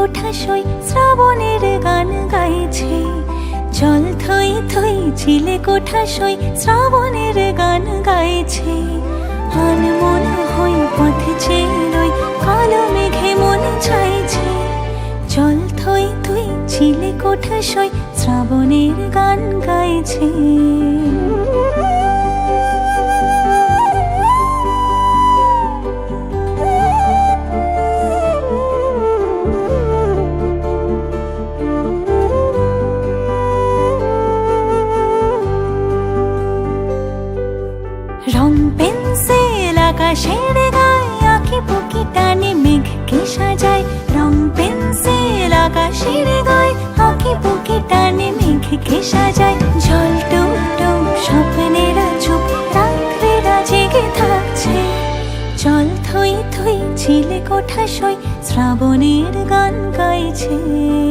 কোঠা সই শ্রাবণের গান গাইছে। চল থই থই চিলে কোঠা সই শ্রাবণের গান গাইছে। আনমন হই পথে চেয়ে রই কালো মেঘে মন চাইছে। চল থই থই চিলে কোঠা সই শ্রাবণের গান গাইছে। রং পেন্সিল আকাশের গায়ে আঁকি বুকি টানে মেঘকে সাজায়। রং পেন্সিল আকাশের গায়ে আঁকি বুকি টানে মেঘকে সাজায়। জল টুপ টুপ স্বপ্নেরা চুপ রাত্রিরা জেগে থাকছে। চল থই থই চিলে কোঠা সই শ্রাবণের গান গাইছে।